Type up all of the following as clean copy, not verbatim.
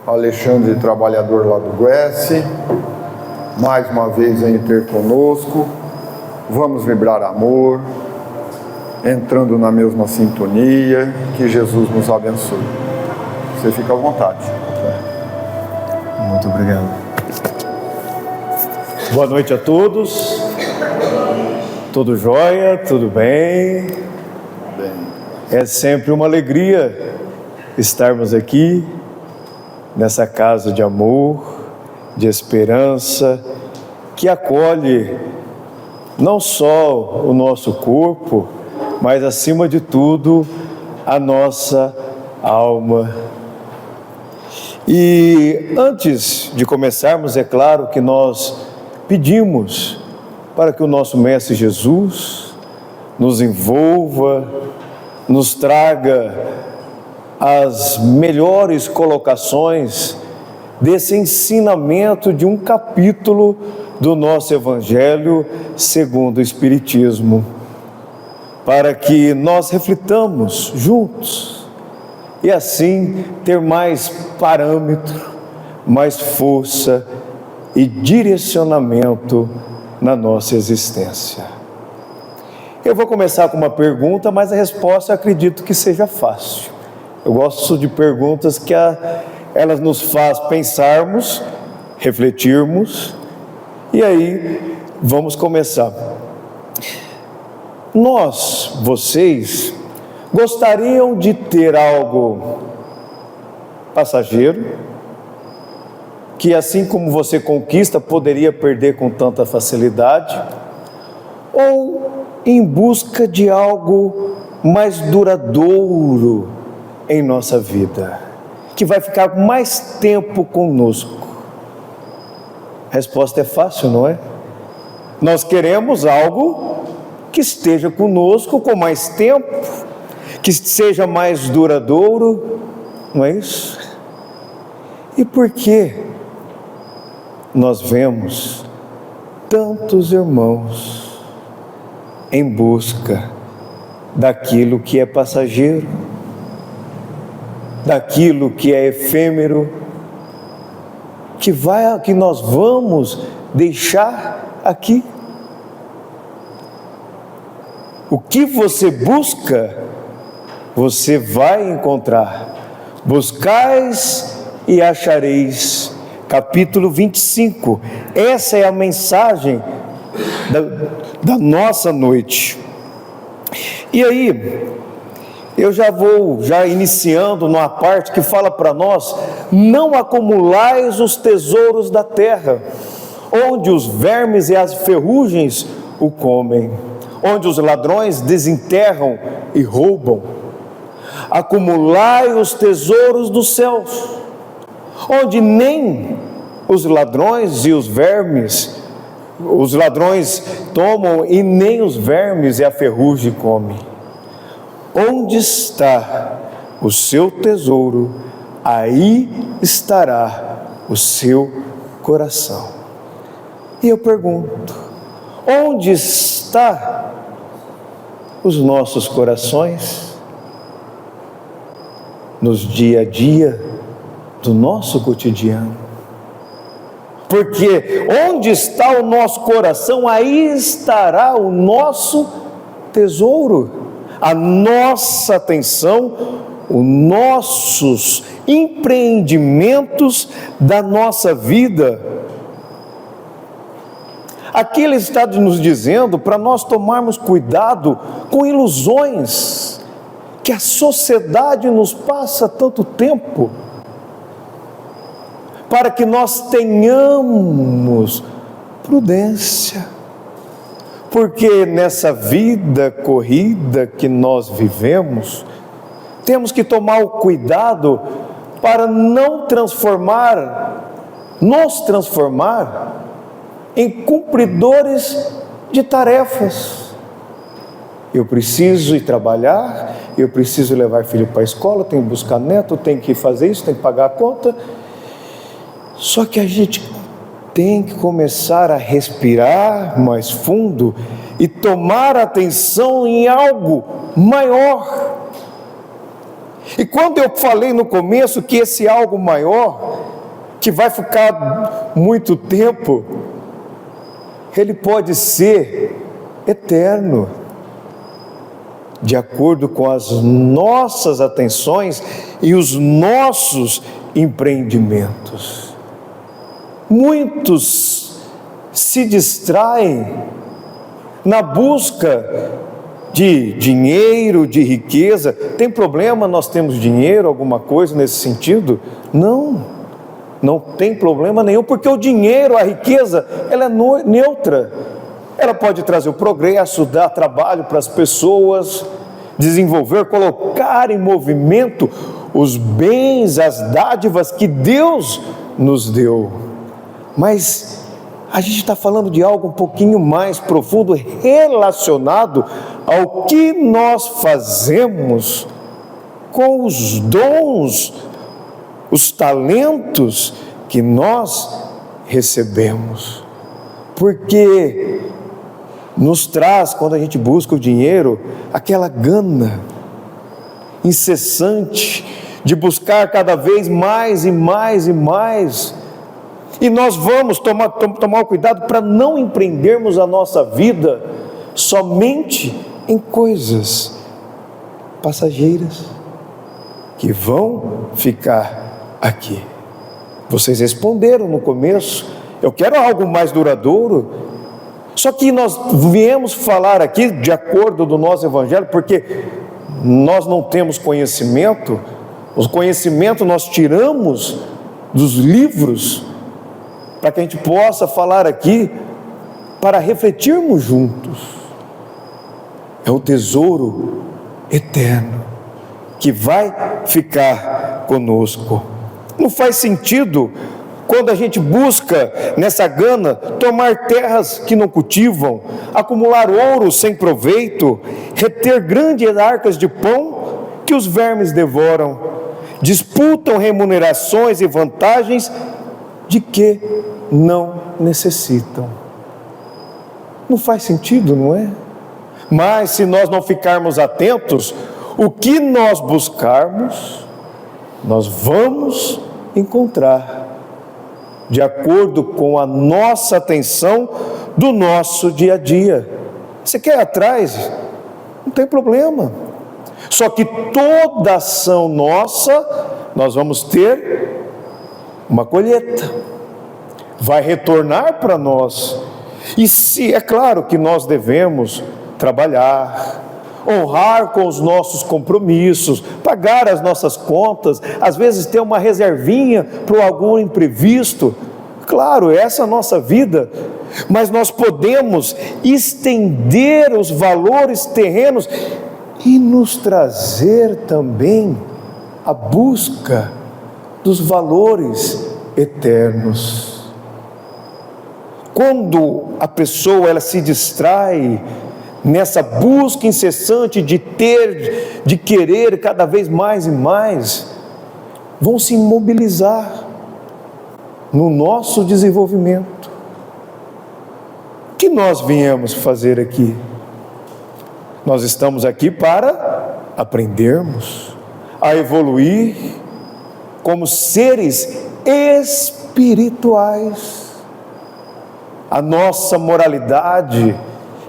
Alexandre, trabalhador lá do Guesse, mais uma vez em ter conosco. Vamos vibrar amor, entrando na mesma sintonia. Que Jesus nos abençoe. Você fica à vontade. Muito obrigado. Boa noite a todos. Tudo jóia? Tudo bem? Bem. É sempre uma alegria estarmos aqui nessa casa de amor, de esperança, que acolhe não só o nosso corpo, mas acima de tudo a nossa alma. E antes de começarmos, é claro que nós pedimos para que o nosso Mestre Jesus nos envolva, nos traga as melhores colocações desse ensinamento de um capítulo do nosso Evangelho segundo o Espiritismo, para que nós reflitamos juntos e assim ter mais parâmetro, mais força e direcionamento na nossa existência. Eu vou começar com uma pergunta, mas a resposta eu acredito que seja fácil. Eu gosto de perguntas que elas nos fazem pensarmos, refletirmos, e aí vamos começar. Vocês, gostariam de ter algo passageiro, que assim como você conquista, poderia perder com tanta facilidade, ou em busca de algo mais duradouro em nossa vida, que vai ficar mais tempo conosco? A resposta é fácil, não é? Nós queremos algo que esteja conosco com mais tempo, que seja mais duradouro, não é isso? E por que nós vemos tantos irmãos em busca daquilo que é passageiro, daquilo que é efêmero, que nós vamos deixar aqui? O que você busca, você vai encontrar. Buscais e achareis. Capítulo 25. Essa é a mensagem da nossa noite. E aí, eu já vou iniciando numa parte que fala para nós: não acumulais os tesouros da terra, onde os vermes e as ferrugens o comem, onde os ladrões desenterram e roubam. Acumulai os tesouros dos céus, onde nem os ladrões e os ladrões tomam e nem os vermes e a ferrugem comem. Onde está o seu tesouro, aí estará o seu coração. E eu pergunto: onde está os nossos corações? Nos dia a dia do nosso cotidiano. Porque onde está o nosso coração, aí estará o nosso tesouro, a nossa atenção, os nossos empreendimentos da nossa vida. Aqui ele está nos dizendo para nós tomarmos cuidado com ilusões que a sociedade nos passa há tanto tempo, para que nós tenhamos prudência, porque nessa vida corrida que nós vivemos, temos que tomar o cuidado para não nos transformar em cumpridores de tarefas. Eu preciso ir trabalhar, eu preciso levar filho para a escola, tenho que buscar neto, tenho que fazer isso, tenho que pagar a conta. Só que a gente tem que começar a respirar mais fundo e tomar atenção em algo maior. E quando eu falei no começo que esse algo maior que vai ficar muito tempo, ele pode ser eterno, de acordo com as nossas atenções e os nossos empreendimentos. Muitos se distraem na busca de dinheiro, de riqueza. Tem problema nós temos dinheiro, alguma coisa nesse sentido? Não tem problema nenhum, porque o dinheiro, a riqueza, ela é neutra. Ela pode trazer o progresso, dar trabalho para as pessoas, desenvolver, colocar em movimento os bens, as dádivas que Deus nos deu. Mas a gente está falando de algo um pouquinho mais profundo, relacionado ao que nós fazemos com os dons, os talentos que nós recebemos. Porque nos traz, quando a gente busca o dinheiro, aquela gana incessante de buscar cada vez mais e mais e mais. E nós vamos tomar o cuidado para não empreendermos a nossa vida somente em coisas passageiras que vão ficar aqui. Vocês responderam no começo: eu quero algo mais duradouro. Só que nós viemos falar aqui de acordo do nosso evangelho, porque nós não temos conhecimento. O conhecimento nós tiramos dos livros, para que a gente possa falar aqui, para refletirmos juntos. É o tesouro eterno que vai ficar conosco. Não faz sentido, quando a gente busca nessa gana, tomar terras que não cultivam, acumular ouro sem proveito, reter grandes arcas de pão que os vermes devoram, disputam remunerações e vantagens de que não necessitam. Não faz sentido, não é? Mas se nós não ficarmos atentos, o que nós buscarmos, nós vamos encontrar, de acordo com a nossa atenção do nosso dia a dia. Você quer ir atrás? Não tem problema. Só que toda ação nossa, nós vamos ter uma colheita. Vai retornar para nós. E se é claro que nós devemos trabalhar, honrar com os nossos compromissos, pagar as nossas contas, às vezes ter uma reservinha para algum imprevisto. Claro, essa é a nossa vida, mas nós podemos estender os valores terrenos e nos trazer também a busca dos valores eternos. Quando a pessoa ela se distrai nessa busca incessante de ter, de querer cada vez mais e mais, vão se imobilizar no nosso desenvolvimento. O que nós viemos fazer aqui? Nós estamos aqui para aprendermos a evoluir como seres espirituais, a nossa moralidade,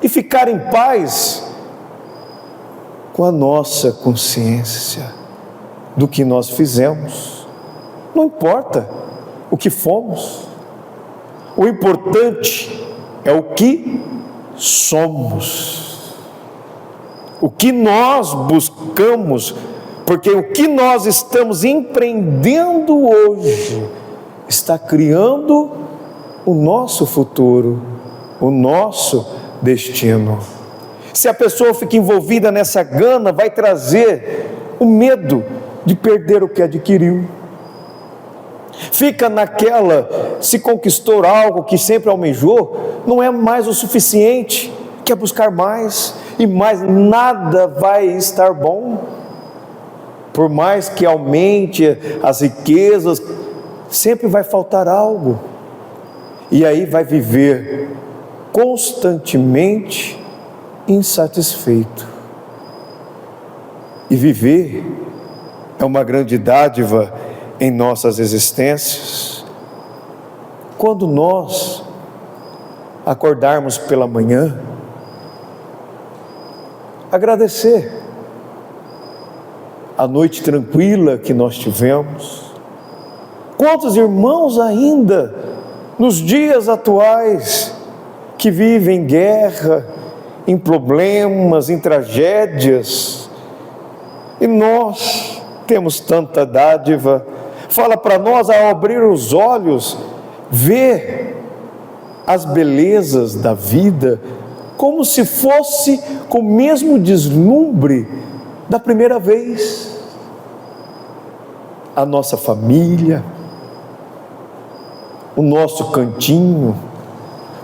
e ficar em paz com a nossa consciência do que nós fizemos. Não importa o que fomos, o importante é o que somos, o que nós buscamos, porque o que nós estamos empreendendo hoje está criando o nosso futuro, o nosso destino. Se a pessoa fica envolvida nessa gana, vai trazer o medo de perder o que adquiriu. Fica naquela, se conquistou algo que sempre almejou, não é mais o suficiente, quer buscar mais e mais, nada vai estar bom. Por mais que aumente as riquezas, sempre vai faltar algo. E aí vai viver constantemente insatisfeito. E viver é uma grande dádiva em nossas existências, quando nós acordarmos pela manhã, agradecer a noite tranquila que nós tivemos. Quantos irmãos ainda nos dias atuais que vivem em guerra, em problemas, em tragédias, e nós temos tanta dádiva. Fala para nós, ao abrir os olhos, ver as belezas da vida, como se fosse com o mesmo deslumbre da primeira vez. A nossa família, o nosso cantinho,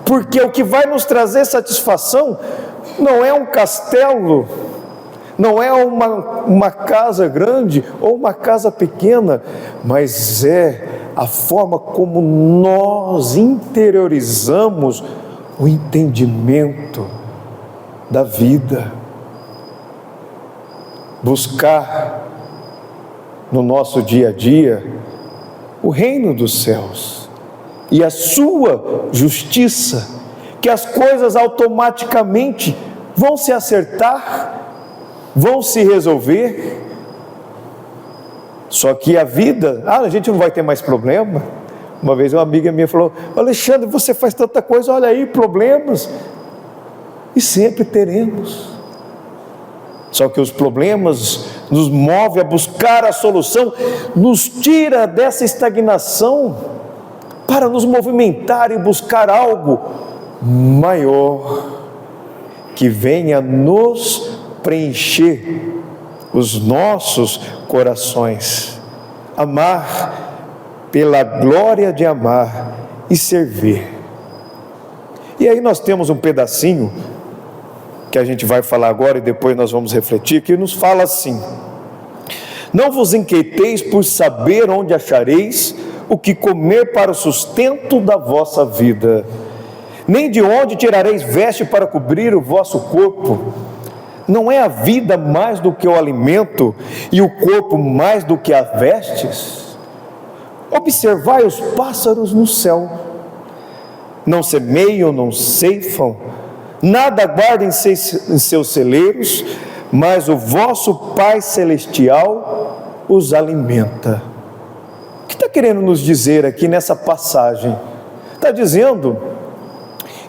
porque o que vai nos trazer satisfação não é um castelo, não é uma casa grande ou uma casa pequena, mas é a forma como nós interiorizamos o entendimento da vida. Buscar no nosso dia a dia o reino dos céus e a sua justiça, que as coisas automaticamente vão se acertar, vão se resolver. Só que a vida, a gente não vai ter mais problema. Uma vez uma amiga minha falou: Alexandre, você faz tanta coisa, olha aí, problemas. E sempre teremos. Só que os problemas nos movem a buscar a solução, nos tira dessa estagnação, para nos movimentar e buscar algo maior, que venha nos preencher os nossos corações, amar pela glória de amar e servir. E aí nós temos um pedacinho que a gente vai falar agora e depois nós vamos refletir, que nos fala assim: não vos inquieteis por saber onde achareis o que comer para o sustento da vossa vida, nem de onde tirareis veste para cobrir o vosso corpo. Não é a vida mais do que o alimento, e o corpo mais do que as vestes? Observai os pássaros no céu, não semeiam, não ceifam, nada guardam em seus celeiros, mas o vosso Pai Celestial os alimenta. O que está querendo nos dizer aqui nessa passagem? Está dizendo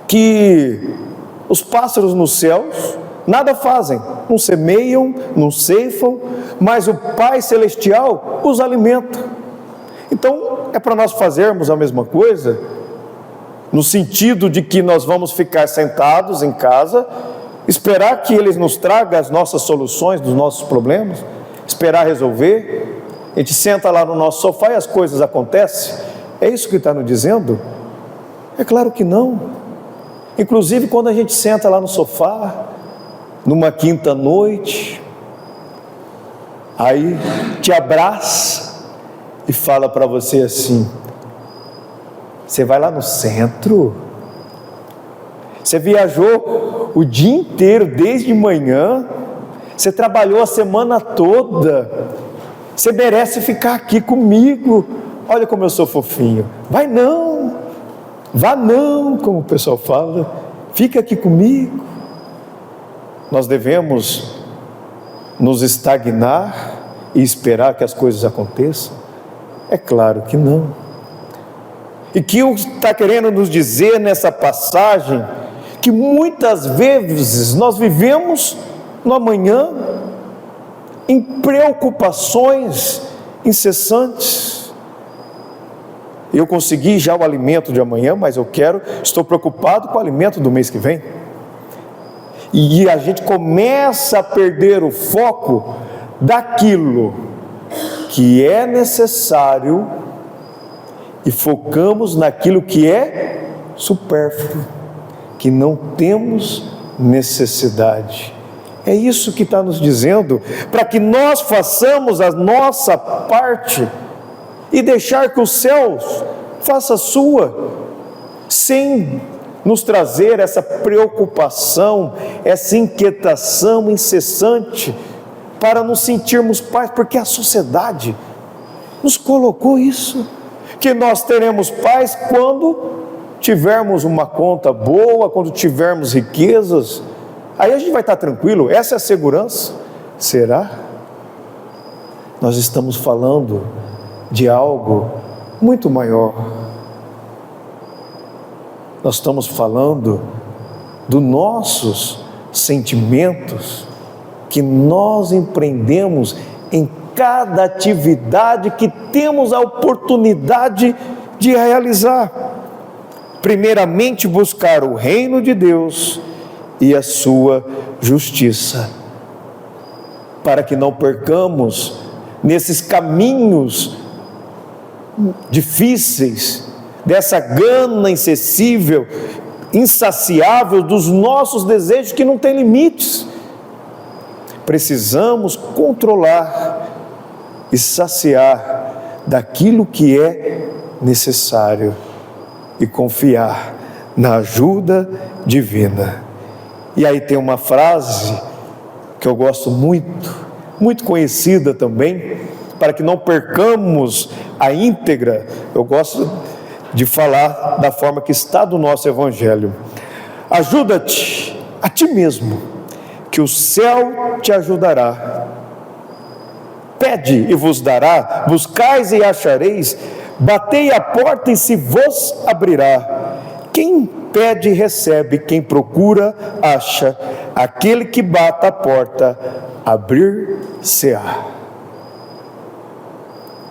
que os pássaros nos céus nada fazem, não semeiam, não ceifam, mas o Pai Celestial os alimenta. Então é para nós fazermos a mesma coisa, no sentido de que nós vamos ficar sentados em casa, esperar que Ele nos traga as nossas soluções dos nossos problemas, esperar resolver. A gente senta lá no nosso sofá e as coisas acontecem. É isso que está nos dizendo? É claro que não. Inclusive quando a gente senta lá no sofá, numa quinta noite, aí te abraça e fala para você assim: você vai lá no centro? Você viajou o dia inteiro, desde manhã, você trabalhou a semana toda, você merece ficar aqui comigo. Olha como eu sou fofinho. Vai não, vá não, como o pessoal fala, fica aqui comigo. Nós devemos nos estagnar e esperar que as coisas aconteçam? É claro que não. E que está querendo nos dizer nessa passagem, que muitas vezes nós vivemos no amanhã, em preocupações incessantes. Eu consegui já o alimento de amanhã, mas estou preocupado com o alimento do mês que vem. E a gente começa a perder o foco daquilo que é necessário e focamos naquilo que é supérfluo, que não temos necessidade. É isso que está nos dizendo, para que nós façamos a nossa parte e deixar que os céus faça a sua, sem nos trazer essa preocupação, essa inquietação incessante, para nos sentirmos paz, porque a sociedade nos colocou isso, porque nós teremos paz quando tivermos uma conta boa, quando tivermos riquezas, aí a gente vai estar tranquilo. Essa é a segurança? Será? Nós estamos falando de algo muito maior. Nós estamos falando dos nossos sentimentos que nós empreendemos em cada atividade que temos a oportunidade de realizar. Primeiramente, buscar o reino de Deus e a sua justiça, para que não percamos nesses caminhos difíceis, dessa gana insaciável dos nossos desejos que não tem limites. Precisamos controlar e saciar daquilo que é necessário e confiar na ajuda divina. E aí tem uma frase que eu gosto muito conhecida também, para que não percamos a íntegra. Eu gosto de falar da forma que está do nosso Evangelho. Ajuda-te a ti mesmo, que o céu te ajudará. Pede e vos dará, buscais e achareis, batei a porta e se vos abrirá. Quem pede recebe, quem procura acha, aquele que bate a porta abrir-se-á.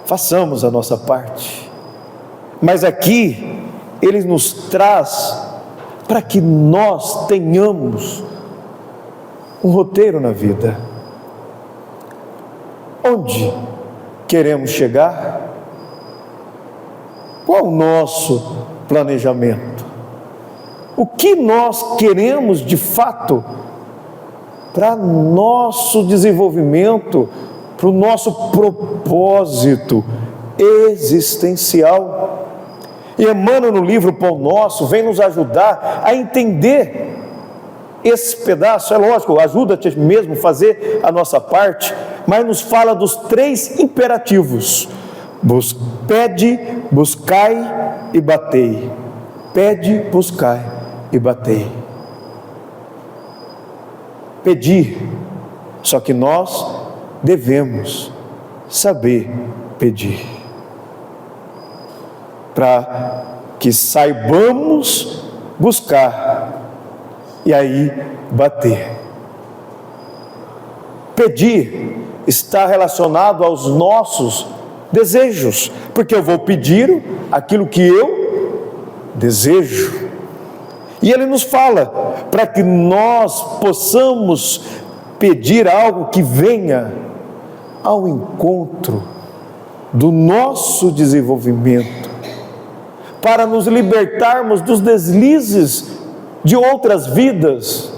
Façamos a nossa parte. Mas aqui ele nos traz para que nós tenhamos um roteiro na vida. Onde queremos chegar? Qual o nosso planejamento? O que nós queremos de fato para nosso desenvolvimento, para o nosso propósito existencial? E Emmanuel, no livro Pão Nosso, vem nos ajudar a entender esse pedaço. É lógico, ajuda-te mesmo a fazer a nossa parte, mas nos fala dos 3 imperativos: pede, buscai e batei. Pede, buscai e batei. Pedir, só que nós devemos saber pedir, para que saibamos buscar e aí bater. Pedir está relacionado aos nossos desejos, porque eu vou pedir aquilo que eu desejo. E ele nos fala para que nós possamos pedir algo que venha ao encontro do nosso desenvolvimento, para nos libertarmos dos deslizes de outras vidas,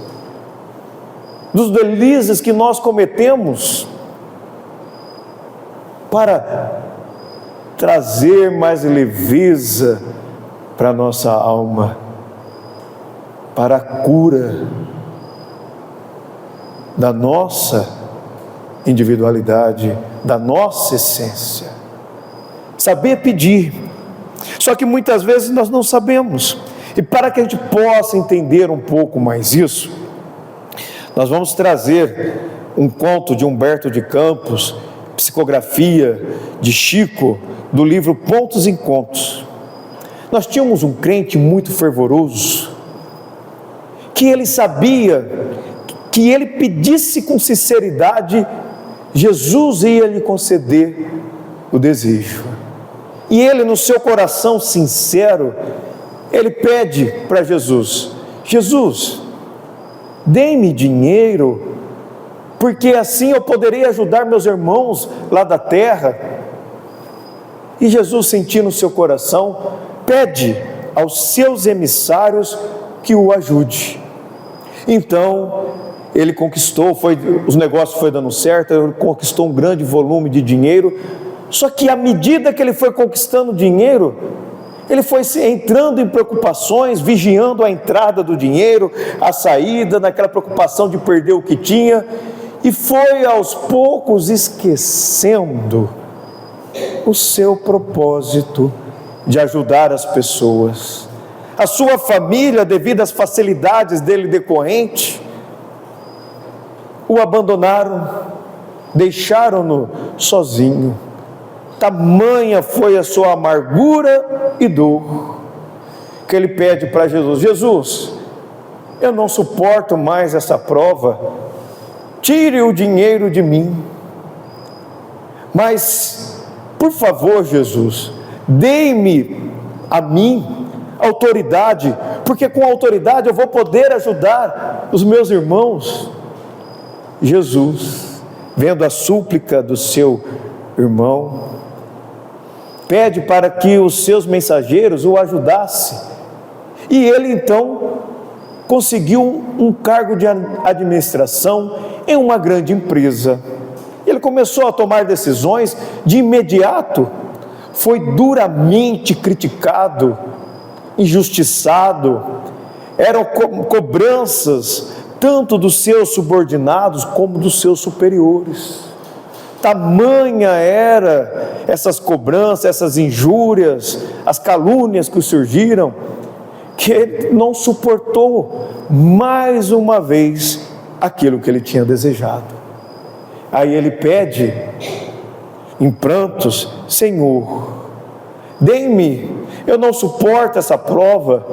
dos deslizes que nós cometemos, para trazer mais leveza para a nossa alma, para a cura da nossa individualidade, da nossa essência. Saber pedir. Só que muitas vezes nós não sabemos. E para que a gente possa entender um pouco mais isso, nós vamos trazer um conto de Humberto de Campos, psicografia de Chico, do livro Pontos em Contos. Nós tínhamos um crente muito fervoroso, que ele sabia que ele pedisse com sinceridade, Jesus ia lhe conceder o desejo. E ele, no seu coração sincero, ele pede para Jesus: Jesus, dê-me dinheiro, porque assim eu poderei ajudar meus irmãos lá da terra. E Jesus, sentindo no seu coração, pede aos seus emissários que o ajude. Então ele conquistou, os negócios foram dando certo, ele conquistou um grande volume de dinheiro. Só que à medida que ele foi conquistando dinheiro, ele foi entrando em preocupações, vigiando a entrada do dinheiro, a saída, naquela preocupação de perder o que tinha, e foi aos poucos esquecendo o seu propósito de ajudar as pessoas. A sua família, devido às facilidades dele decorrente, o abandonaram, deixaram-no sozinho. Tamanha foi a sua amargura e dor, que ele pede para Jesus: Jesus, eu não suporto mais essa prova, tire o dinheiro de mim, mas, por favor, Jesus, dê-me a mim autoridade, porque com autoridade eu vou poder ajudar os meus irmãos. Jesus, vendo a súplica do seu irmão, pede para que os seus mensageiros o ajudassem, e ele então conseguiu um cargo de administração em uma grande empresa. Ele começou a tomar decisões. De imediato foi duramente criticado, injustiçado. Eram cobranças tanto dos seus subordinados como dos seus superiores. Tamanha era essas cobranças, essas injúrias, as calúnias que surgiram, que ele não suportou mais uma vez aquilo que ele tinha desejado. Aí ele pede em prantos: Senhor, dê-me, eu não suporto essa prova,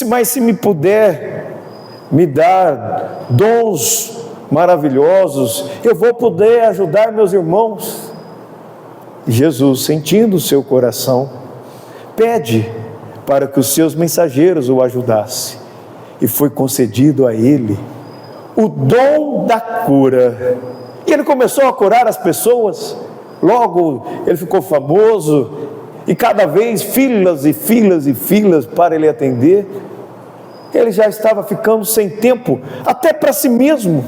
mas se me puder me dar dons maravilhosos, eu vou poder ajudar meus irmãos. Jesus, sentindo o seu coração, pede para que os seus mensageiros o ajudassem, e foi concedido a ele o dom da cura, e ele começou a curar as pessoas. Logo ele ficou famoso, e cada vez filas e filas e filas para ele atender. Ele já estava ficando sem tempo até para si mesmo,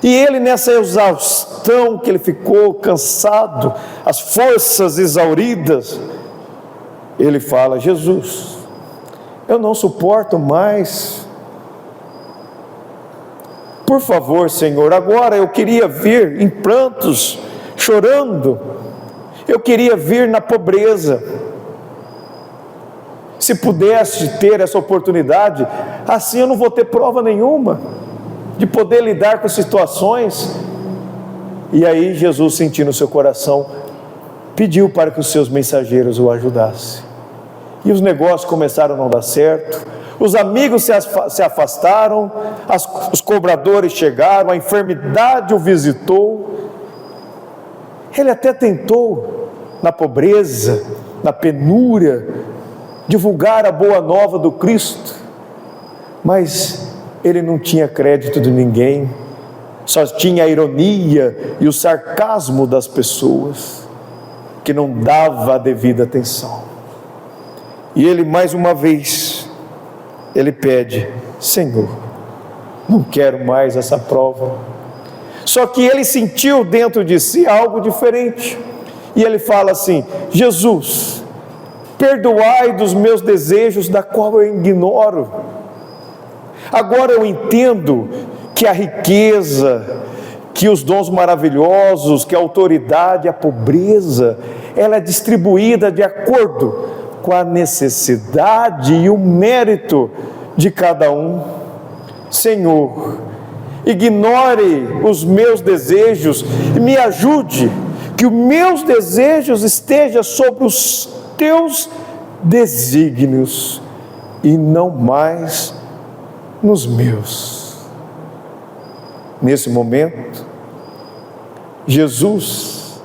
e ele, nessa exaustão que ele ficou cansado, as forças exauridas, ele fala: Jesus, eu não suporto mais, por favor, Senhor, agora eu queria vir em prantos, chorando, eu queria vir na pobreza. Se pudesse ter essa oportunidade, assim eu não vou ter prova nenhuma de poder lidar com situações. E aí Jesus, sentindo o seu coração, pediu para que os seus mensageiros o ajudassem, e os negócios começaram a não dar certo, os amigos se afastaram, os cobradores chegaram, a enfermidade o visitou. Ele até tentou, na pobreza, na penúria, divulgar a boa nova do Cristo, mas ele não tinha crédito de ninguém, só tinha a ironia e o sarcasmo das pessoas, que não dava a devida atenção. E ele, mais uma vez, ele pede: Senhor, não quero mais essa prova. Só que ele sentiu dentro de si algo diferente, e ele fala assim: Jesus, perdoai dos meus desejos, da qual eu ignoro. Agora eu entendo que a riqueza, que os dons maravilhosos, que a autoridade, a pobreza, ela é distribuída de acordo com a necessidade e o mérito de cada um. Senhor, ignore os meus desejos e me ajude, que os meus desejos estejam sobre os teus desígnios e não mais nos meus. Nesse momento, Jesus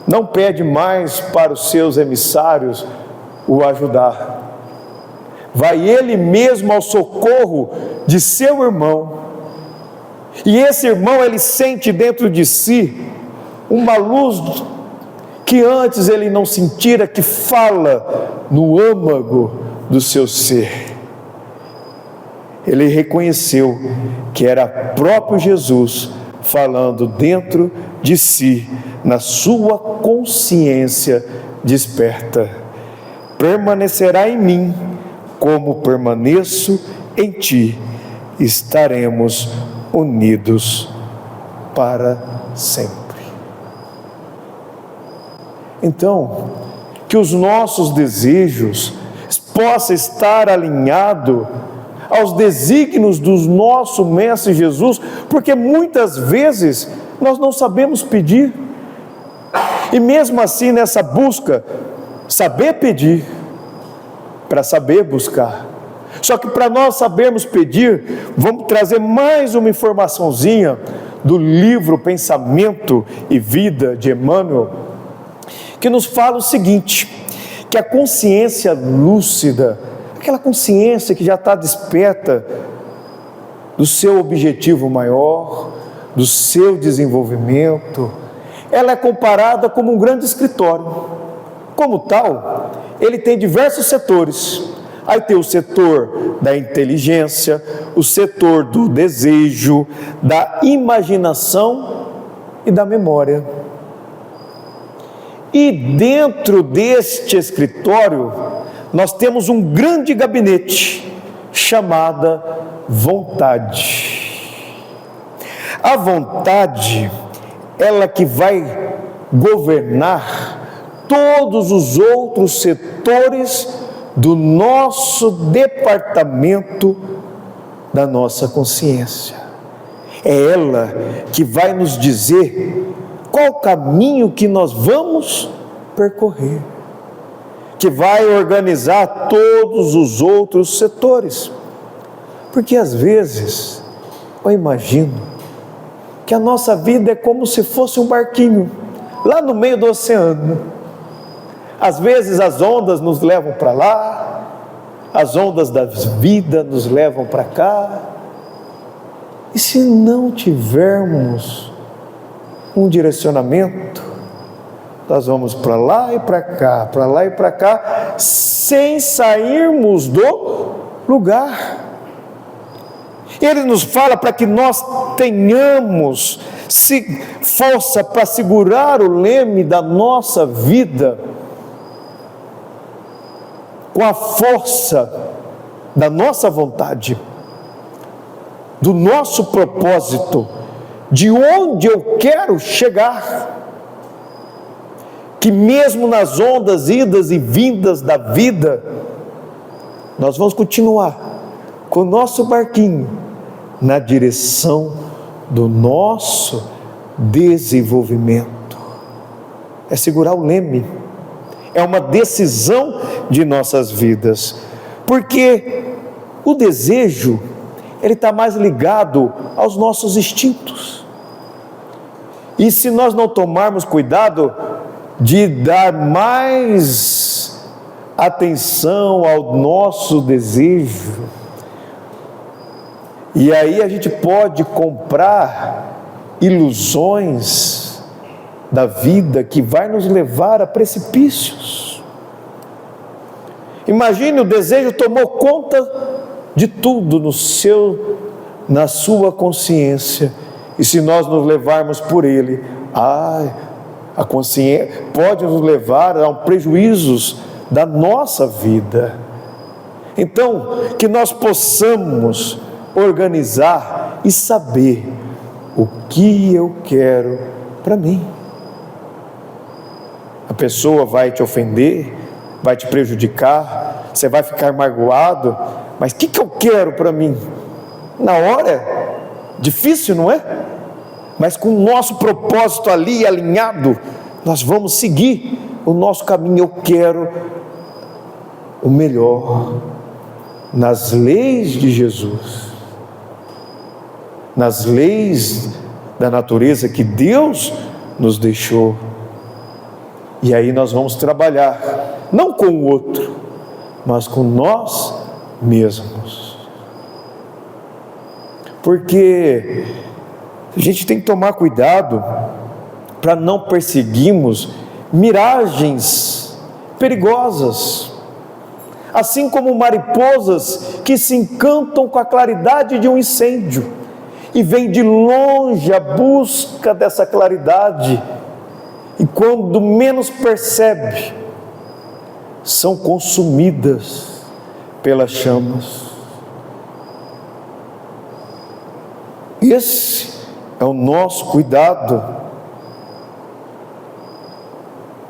não pede mais para os seus emissários o ajudar, vai ele mesmo ao socorro de seu irmão, e esse irmão, ele sente dentro de si uma luz que antes ele não sentira, que fala no âmago do seu ser. Ele reconheceu que era próprio Jesus falando dentro de si, na sua consciência desperta: permanecerá em mim, como permaneço em ti, estaremos unidos para sempre. Então, que os nossos desejos possam estar alinhados aos desígnios do nosso Mestre Jesus, porque muitas vezes nós não sabemos pedir, e mesmo assim nessa busca, saber pedir, para saber buscar. Só que para nós sabermos pedir, vamos trazer mais uma informaçãozinha do livro Pensamento e Vida de Emmanuel, que nos fala o seguinte, que a consciência lúcida, aquela consciência que já está desperta do seu objetivo maior, do seu desenvolvimento, ela é comparada como um grande escritório. Como tal, ele tem diversos setores. Aí tem o setor da inteligência, o setor do desejo, da imaginação e da memória. E dentro deste escritório, nós temos um grande gabinete, chamada vontade. A vontade, ela que vai governar todos os outros setores do nosso departamento da nossa consciência. É ela que vai nos dizer qual o caminho que nós vamos percorrer, que vai organizar todos os outros setores. Porque às vezes, eu imagino que a nossa vida é como se fosse um barquinho, lá no meio do oceano. Às vezes as ondas nos levam para lá, as ondas da vida nos levam para cá. E se não tivermos um direcionamento, nós vamos para lá e para cá, para lá e para cá, sem sairmos do lugar. Ele nos fala para que nós tenhamos força para segurar o leme da nossa vida, com a força da nossa vontade, do nosso propósito, de onde eu quero chegar, que mesmo nas ondas, idas e vindas da vida, nós vamos continuar com o nosso barquinho na direção do nosso desenvolvimento. É segurar o leme, é uma decisão de nossas vidas, porque o desejo, ele está mais ligado aos nossos instintos, e se nós não tomarmos cuidado de dar mais atenção ao nosso desejo, e aí a gente pode comprar ilusões da vida que vai nos levar a precipícios. Imagine, o desejo tomou conta de tudo na sua consciência, e se nós nos levarmos por ele, a consciência pode nos levar a prejuízos da nossa vida. Então, que nós possamos organizar e saber o que eu quero para mim. A pessoa vai te ofender, vai te prejudicar, você vai ficar magoado, mas o que eu quero para mim? Na hora, difícil, não é? Mas com o nosso propósito ali alinhado, nós vamos seguir o nosso caminho. Eu quero o melhor nas leis de Jesus, nas leis da natureza que Deus nos deixou. E aí nós vamos trabalhar, não com o outro, mas com nós mesmos. Porque a gente tem que tomar cuidado para não perseguirmos miragens perigosas, assim como mariposas que se encantam com a claridade de um incêndio e vêm de longe à busca dessa claridade, e quando menos percebe, são consumidas pelas chamas. Esse é o nosso cuidado.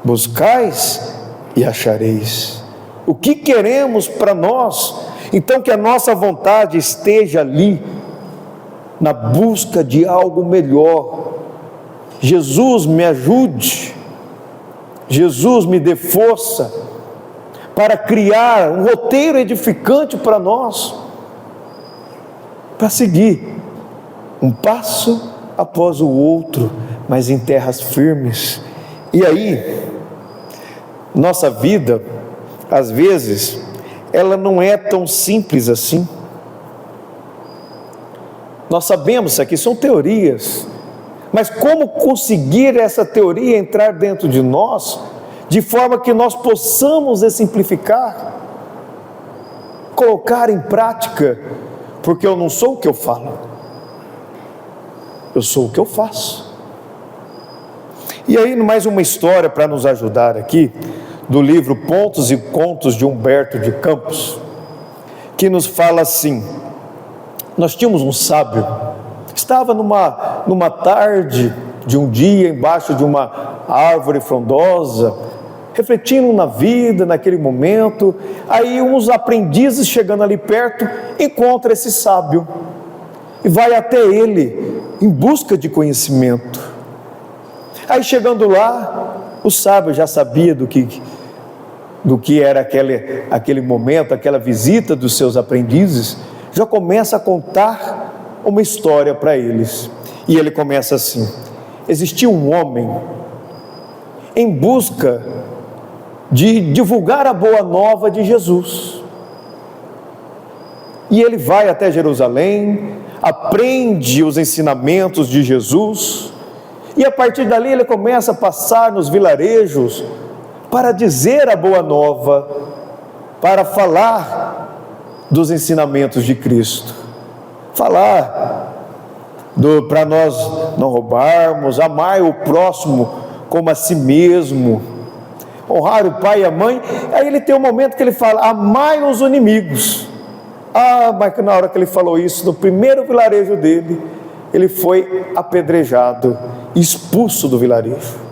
Buscais e achareis. O que queremos para nós? Então, que a nossa vontade esteja ali, na busca de algo melhor. Jesus me ajude, Jesus me dê força para criar um roteiro edificante para nós, para seguir um passo após o outro, mas em terras firmes. E aí, nossa vida, às vezes, ela não é tão simples assim. Nós sabemos que aqui são teorias, mas como conseguir essa teoria entrar dentro de nós, de forma que nós possamos exemplificar, colocar em prática, porque eu não sou o que eu falo, eu sou o que eu faço. E aí, mais uma história para nos ajudar aqui, do livro Pontos e Contos de Humberto de Campos, que nos fala assim: nós tínhamos um sábio, estava numa tarde de um dia, embaixo de uma árvore frondosa, refletindo na vida, naquele momento. Aí uns aprendizes chegando ali perto, encontra esse sábio, e vai até ele, em busca de conhecimento. Aí chegando lá, o sábio já sabia do que era aquele momento, aquela visita dos seus aprendizes, já começa a contar uma história para eles. E ele começa assim: existia um homem em busca de divulgar a boa nova de Jesus. E ele vai até Jerusalém, aprende os ensinamentos de Jesus, e a partir dali ele começa a passar nos vilarejos para dizer a boa nova, para falar dos ensinamentos de Cristo, falar para nós não roubarmos, amar o próximo como a si mesmo, honrar o pai e a mãe. Aí ele tem um momento que ele fala: amai os inimigos. Mas na hora que ele falou isso, no primeiro vilarejo dele, ele foi apedrejado, expulso do vilarejo.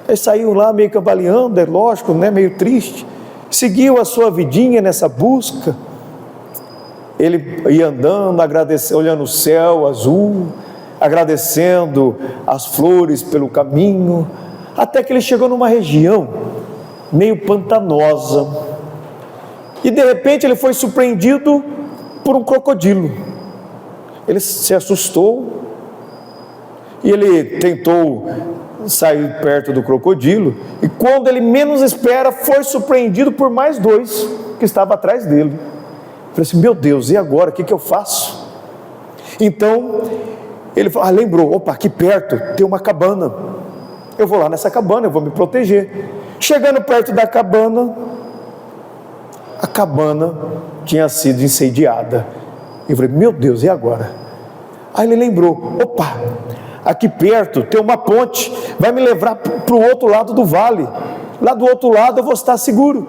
Ele saiu lá meio cambaleando, é lógico, né? Meio triste, seguiu a sua vidinha nessa busca. Ele ia andando, agradecendo, olhando o céu azul, agradecendo as flores pelo caminho, até que ele chegou numa região meio pantanosa, e de repente ele foi surpreendido por um crocodilo. Ele se assustou, e ele tentou sair perto do crocodilo, e quando ele menos espera, foi surpreendido por mais dois que estavam atrás dele. Ele falou assim: meu Deus, e agora? O que eu faço? Então ele falou, lembrou: opa, aqui perto tem uma cabana, eu vou lá nessa cabana, eu vou me proteger. Chegando perto da cabana, a cabana tinha sido incendiada. Eu falei: meu Deus, e agora? Aí ele lembrou: opa, aqui perto tem uma ponte, vai me levar para o outro lado do vale, lá do outro lado eu vou estar seguro,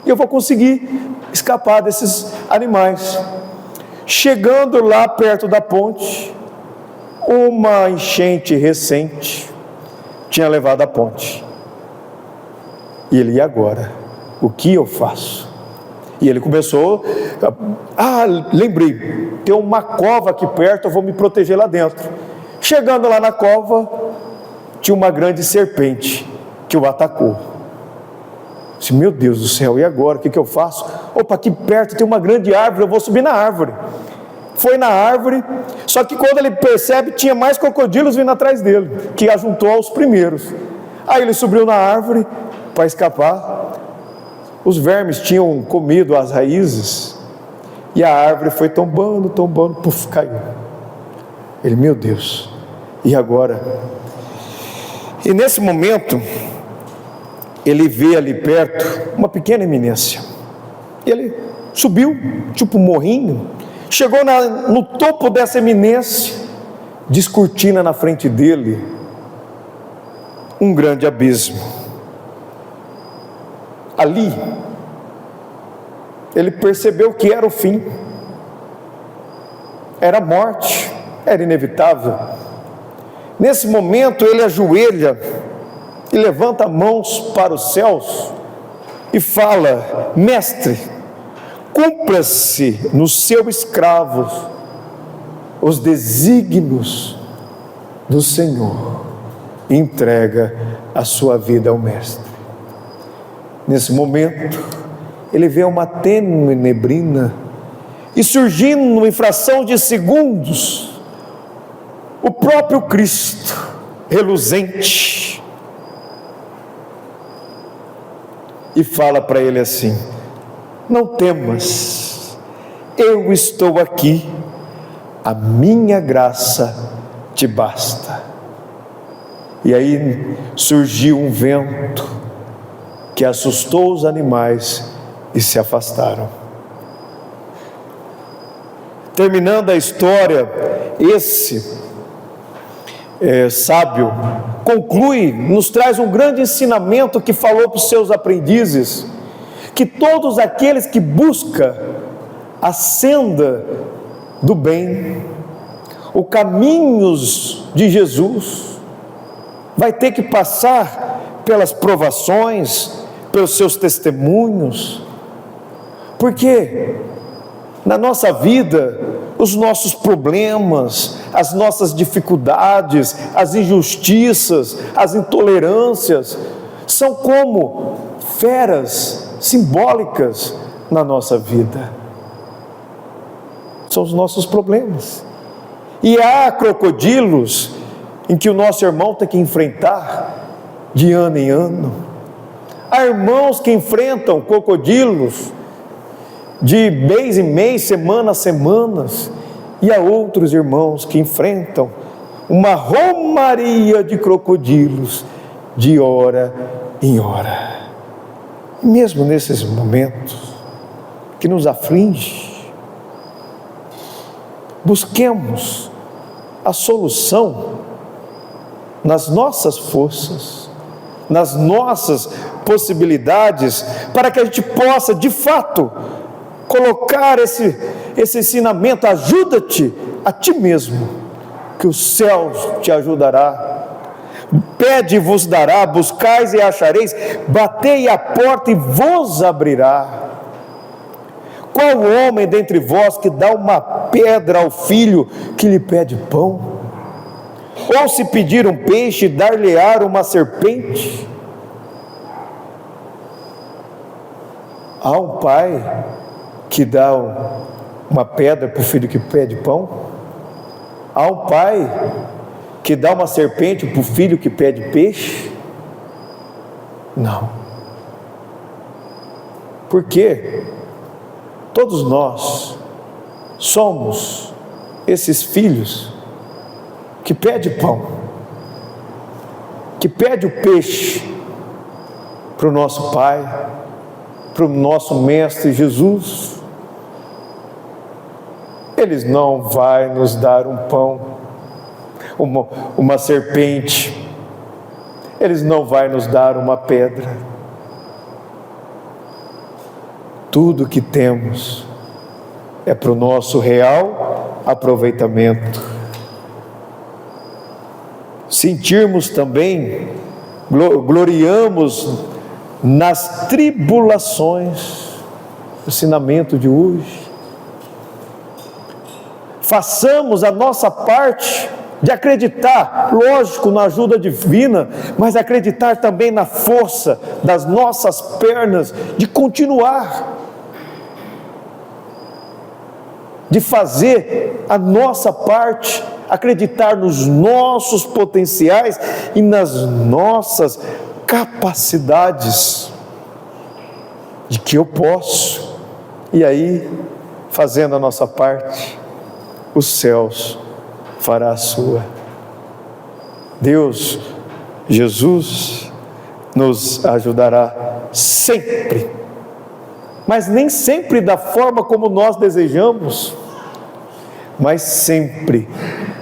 e eu vou conseguir escapar desses animais. Chegando lá perto da ponte, uma enchente recente tinha levado a ponte. E ele: e agora? O que eu faço? E ele começou: lembrei, tem uma cova aqui perto, eu vou me proteger lá dentro. Chegando lá na cova, tinha uma grande serpente que o atacou. Disse: meu Deus do céu, e agora? O que eu faço? Opa, aqui perto tem uma grande árvore, eu vou subir na árvore. Foi na árvore, só que quando ele percebe, tinha mais crocodilos vindo atrás dele, que ajuntou aos primeiros. Aí ele subiu na árvore para escapar. Os vermes tinham comido as raízes, e a árvore foi tombando, puf, caiu. Ele: meu Deus, e agora? E nesse momento, ele vê ali perto uma pequena eminência. Ele subiu, tipo um morrinho, chegou no topo dessa eminência, descortina na frente dele um grande abismo. Ali, ele percebeu que era o fim, era a morte, era inevitável. Nesse momento ele ajoelha e levanta mãos para os céus e fala: mestre, cumpra-se no seu escravo os desígnios do Senhor. E entrega a sua vida ao mestre. Nesse momento, ele vê uma tênue neblina e, surgindo numa fração de segundos, o próprio Cristo, reluzente, e fala para ele assim: não temas, eu estou aqui, a minha graça te basta. E aí surgiu um vento que assustou os animais e se afastaram. Terminando a história, esse sábio conclui, nos traz um grande ensinamento que falou para os seus aprendizes, que todos aqueles que buscam a senda do bem, os caminhos de Jesus, vai ter que passar pelas provações, pelos seus testemunhos, porque na nossa vida, os nossos problemas, as nossas dificuldades, as injustiças, as intolerâncias, são como feras simbólicas na nossa vida. São os nossos problemas. E há crocodilos em que o nosso irmão tem que enfrentar de ano em ano. Há irmãos que enfrentam crocodilos de mês em mês, semana a semanas, e há outros irmãos que enfrentam uma romaria de crocodilos de hora em hora. E mesmo nesses momentos que nos aflige, busquemos a solução nas nossas forças, nas nossas possibilidades, para que a gente possa, de fato, colocar esse ensinamento: ajuda-te a ti mesmo, que os céus te ajudará. Pede e vos dará, buscais e achareis, batei a porta e vos abrirá. Qual homem dentre vós que dá uma pedra ao filho que lhe pede pão? Ou se pedir um peixe, dar-lhe-á uma serpente? Há um pai que dá uma pedra para o filho que pede pão? Há um pai que dá uma serpente para o filho que pede peixe? Não. Por quê? Todos nós somos esses filhos que pede pão, que pede o peixe para o nosso Pai, para o nosso Mestre Jesus. Ele não vai nos dar um pão, uma serpente, Ele não vai nos dar uma pedra. Tudo que temos é para o nosso real aproveitamento. Sentirmos também, gloriamos nas tribulações, o ensinamento de hoje. Façamos a nossa parte de acreditar, lógico, na ajuda divina, mas acreditar também na força das nossas pernas, de continuar, de fazer a nossa parte, acreditar nos nossos potenciais e nas nossas capacidades, de que eu posso, e aí, fazendo a nossa parte, os céus fará a sua. Deus, Jesus, nos ajudará sempre, mas nem sempre da forma como nós desejamos, mas sempre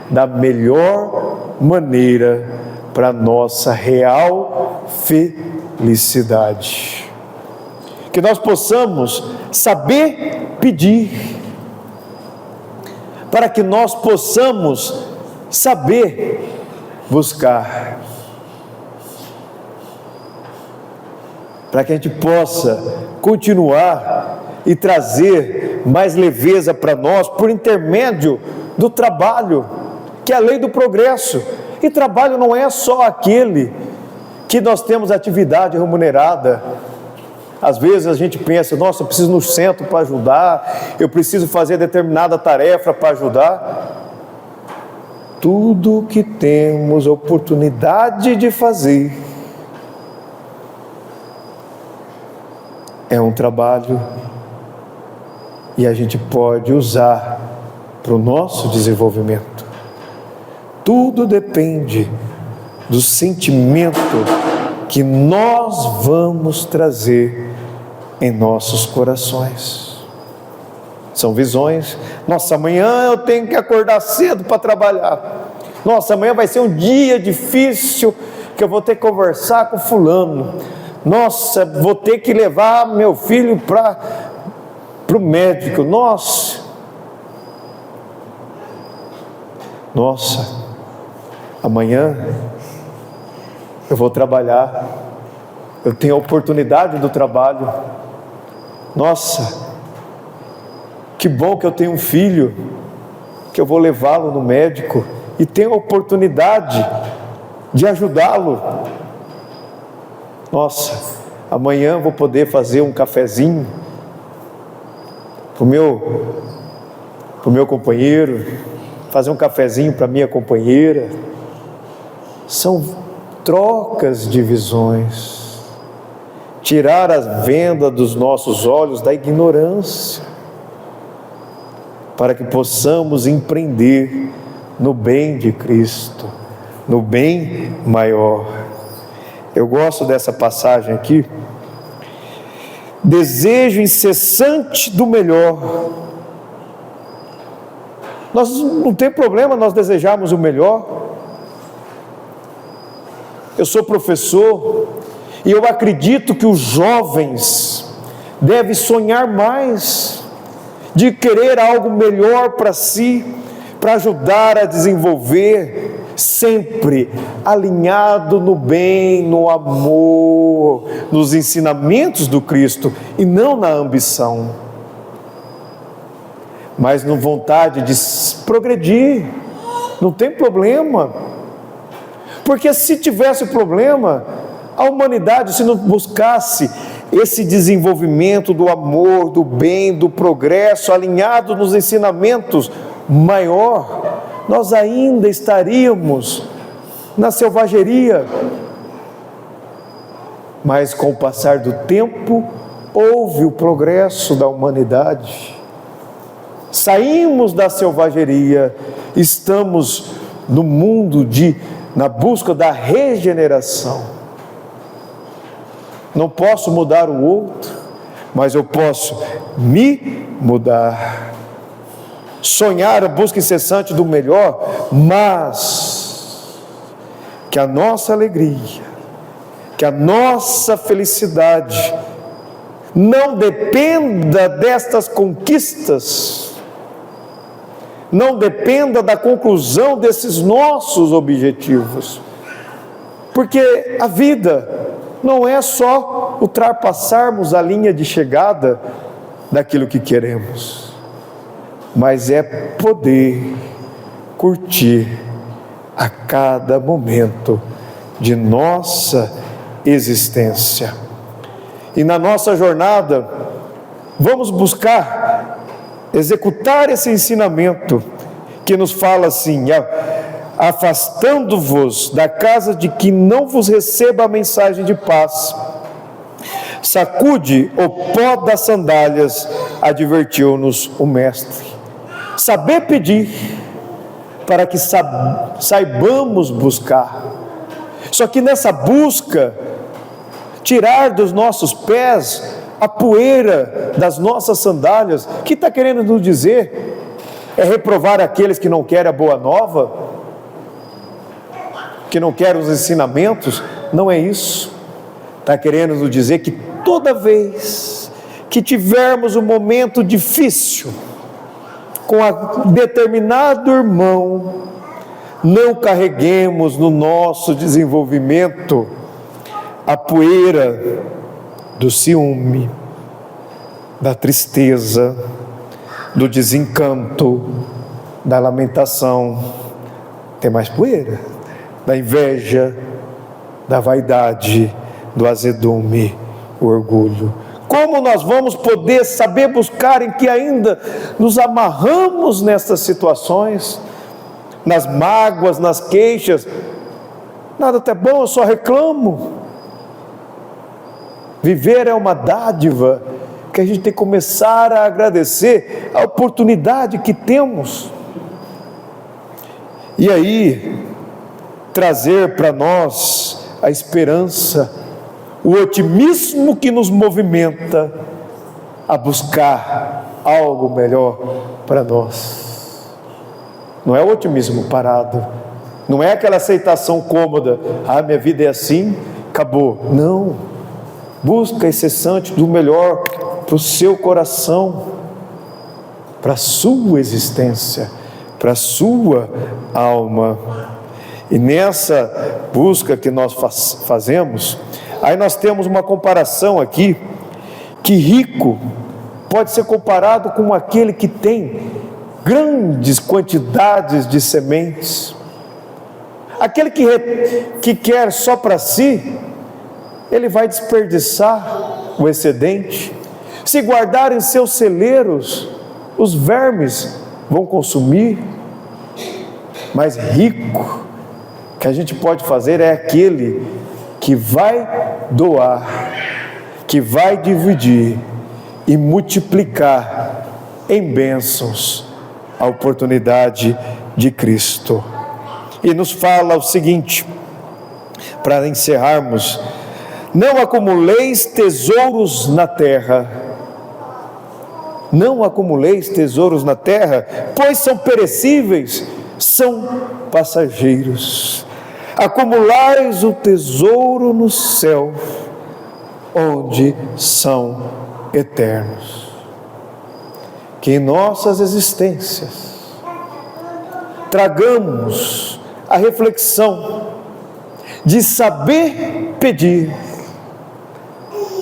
da melhor maneira para a nossa real felicidade. Que nós possamos saber pedir, para que nós possamos saber buscar. para que a gente possa continuar e trazer mais leveza para nós por intermédio do trabalho, que é a lei do progresso. E trabalho não é só aquele que nós temos atividade remunerada. Às vezes a gente pensa, nossa, eu preciso ir no centro para ajudar, eu preciso fazer determinada tarefa para ajudar. Tudo que temos oportunidade de fazer é um trabalho e a gente pode usar para o nosso desenvolvimento. Tudo depende do sentimento que nós vamos trazer em nossos corações. São visões. Nossa, amanhã eu tenho que acordar cedo para trabalhar. Nossa, amanhã vai ser um dia difícil que eu vou ter que conversar com fulano. Nossa, vou ter que levar meu filho para o médico. Nossa, amanhã eu vou trabalhar. Eu tenho a oportunidade do trabalho. Nossa, que bom que eu tenho um filho, que eu vou levá-lo no médico e tenho a oportunidade de ajudá-lo. Nossa, amanhã eu vou poder fazer um cafezinho para o meu companheiro, fazer um cafezinho para a minha companheira. São trocas de visões. Tirar a venda dos nossos olhos da ignorância, para que possamos empreender no bem de Cristo, no bem maior. Eu gosto dessa passagem aqui. Desejo incessante do melhor. Nós não tem problema nós desejarmos o melhor. Eu sou professor e eu acredito que os jovens devem sonhar mais, de querer algo melhor para si, para ajudar a desenvolver, sempre alinhado no bem, no amor, nos ensinamentos do Cristo e não na ambição, mas na vontade de progredir. Não tem problema, porque se tivesse problema, a humanidade, se não buscasse esse desenvolvimento do amor, do bem, do progresso, alinhado nos ensinamentos maior, nós ainda estaríamos na selvageria. Mas com o passar do tempo, houve o progresso da humanidade. Saímos da selvageria, estamos no mundo na busca da regeneração. Não posso mudar o outro, mas eu posso me mudar. Sonhar a busca incessante do melhor, mas que a nossa alegria, que a nossa felicidade não dependa destas conquistas, não dependa da conclusão desses nossos objetivos, porque a vida não é só ultrapassarmos a linha de chegada daquilo que queremos, mas é poder curtir a cada momento de nossa existência. E na nossa jornada, vamos buscar executar esse ensinamento que nos fala assim: afastando-vos da casa de que não vos receba a mensagem de paz. Sacude o pó das sandálias, advertiu-nos o Mestre. Saber pedir, para que saibamos buscar. Só que nessa busca, tirar dos nossos pés a poeira das nossas sandálias. O que está querendo nos dizer? É reprovar aqueles que não querem a boa nova? Que não querem os ensinamentos? Não é isso. Está querendo nos dizer que toda vez que tivermos um momento difícil com determinado irmão, não carreguemos no nosso desenvolvimento a poeira do ciúme, da tristeza, do desencanto, da lamentação, tem mais poeira, da inveja, da vaidade, do azedume, o orgulho. Como nós vamos poder saber buscar em que ainda nos amarramos nessas situações, nas mágoas, nas queixas? Nada até bom, eu só reclamo. Viver é uma dádiva que a gente tem que começar a agradecer a oportunidade que temos. E aí, trazer para nós a esperança, o otimismo que nos movimenta a buscar algo melhor para nós. Não é o otimismo parado, não é aquela aceitação cômoda, minha vida é assim, acabou. Não, busca incessante do melhor para o seu coração, para a sua existência, para a sua alma. E nessa busca que nós fazemos, aí nós temos uma comparação aqui, que rico pode ser comparado com aquele que tem grandes quantidades de sementes. Aquele que quer só para si, ele vai desperdiçar o excedente. Se guardar em seus celeiros, os vermes vão consumir. Mas rico que a gente pode fazer é aquele que vai doar, que vai dividir e multiplicar em bênçãos a oportunidade de Cristo. E nos fala o seguinte, para encerrarmos: não acumuleis tesouros na terra, não acumuleis tesouros na terra, pois são perecíveis, são passageiros. Acumulais o tesouro no céu, onde são eternos. Que em nossas existências tragamos a reflexão de saber pedir,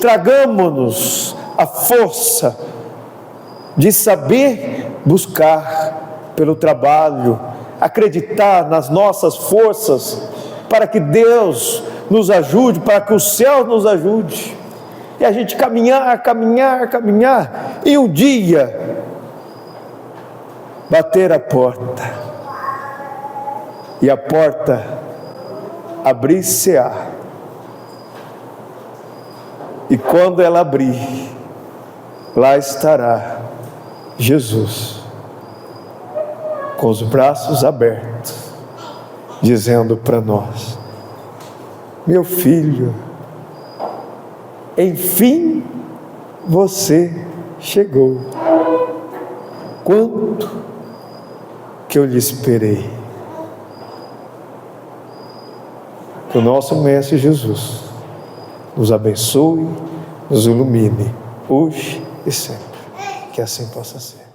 tragamos-nos a força de saber buscar pelo trabalho, acreditar nas nossas forças, para que Deus nos ajude, para que o céu nos ajude, e a gente caminhar, e um dia bater a porta, e a porta abrir-se-á, e quando ela abrir, lá estará Jesus, com os braços abertos, dizendo para nós: meu filho, enfim você chegou. Quanto que eu lhe esperei. Que o nosso Mestre Jesus nos abençoe, nos ilumine, hoje e sempre. Que assim possa ser.